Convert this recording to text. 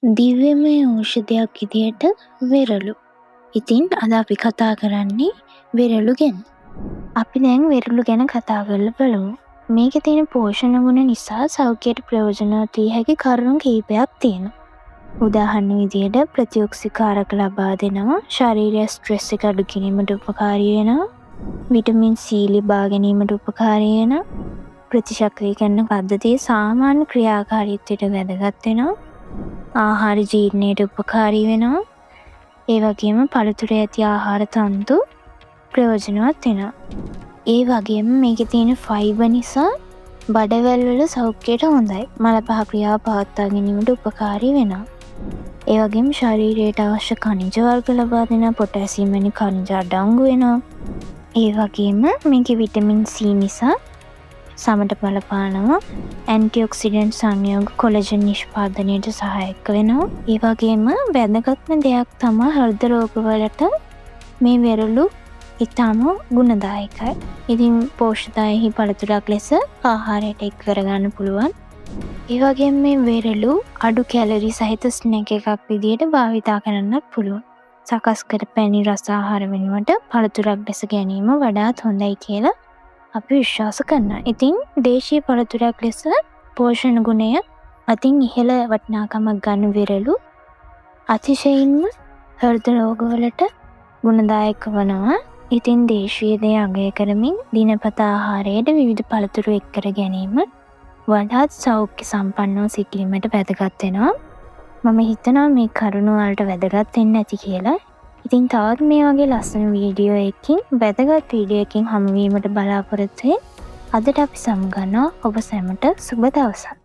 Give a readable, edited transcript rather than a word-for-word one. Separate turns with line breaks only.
දිව්‍යමය ඖෂධයක් විදියට වෙරළු. ඉතින් අද අපි කතා කරන්නේ වෙරළු ගැන. අපි දැන් වෙරළු ගැන කතා කරලා බලමු. මේකේ තියෙන පෝෂණ ගුණ නිසා සෞඛ්‍යයට ප්‍රයෝජනවත් විය හැකි කරුණු කිහිපයක් තියෙනවා. උදාහරණ විදියට ප්‍රතිඔක්සිකාරක ලබා දෙනවා, ශරීරයේ ස්ට්‍රෙස් එක අඩු කිරීමට උපකාරී වෙනවා, විටමින් C ලබා ගැනීමට උපකාරී වෙනවා, ප්‍රතිශක්‍රීකරණ පද්ධතියේ සාමාන්‍ය ක්‍රියාකාරීත්වයට වැදගත් වෙනවා, ආහාර ජීර්ණයට උපකාරී වෙනවා. ඒ වගේම පළතුරේ ඇති ආහාර තන්තු ප්‍රයෝජනවත් වෙනවා. ඒ වගේම මේකේ තියෙන ෆයිබර් නිසා බඩවැල් වල සෞඛ්‍යයට හොඳයි. මල පහ ක්‍රියාව පවත්වා ගැනීමට උපකාරී වෙනවා. ඒ වගේම ශරීරයට අවශ්‍ය ඛනිජ වර්ග ලබා දෙන පොටෑසියම් වැනි ඛනිජ අඩංගු වෙනවා. ඒ වගේම මේකේ විටමින් C නිසා සමට බලපානවා, ඇන්ටිඔක්සිඩන්ට් සංයෝග කොලජන් නිෂ්පාදනයට සහායක වෙනවා. ඒ වගේම වැදගත්ම දෙයක් තමයි හෘද රෝගවලට මේ වෙරළු ඉතාම ගුණදායකයි. ඉතින් පෝෂ්‍යදායී පළතුරක් ලෙස ආහාරයට එක් කරගන්න පුළුවන්. ඒ වගේම මේ වෙරළු අඩු කැලරි සහිත ස්නැක් එකක් විදියට භාවිතා කරන්නත් පුළුවන්. සකස් කර පැණි රස ආහාර වෙනුවට පළතුරක් ලෙස ගැනීම වඩාත් හොඳයි කියලා අපි විශ්වාස කරනවා. ඉතින් දේශීය පළතුරක් ලෙස පෝෂණ ගුණය අතින් ඉහළ වටිනාකමක් ගන්න වෙරළු අතිශයින්ම හෘද රෝගවලට ගුණදායක වනවා. ඉතින් දේශීය දේ අගය කරමින් දිනපතා ආහාරයට විවිධ පළතුරු එක් කර ගැනීම වඩාත් සෞඛ්‍ය සම්පන්නව සිටීමට වැදගත් වෙනවා. මම හිතනවා මේ කරුණ වලට වැදගත් වෙන්න ඇති කියලා. ඉතින් තවත් මේ වගේ ලස්සන වීඩියෝ එකකින් වැදගත් වීඩියෝ එකකින් හමු වීමට බලාපොරොත්තු වෙමින් අදට අපි සමුගන්නවා. ඔබ සැමට සුබ දවසක්.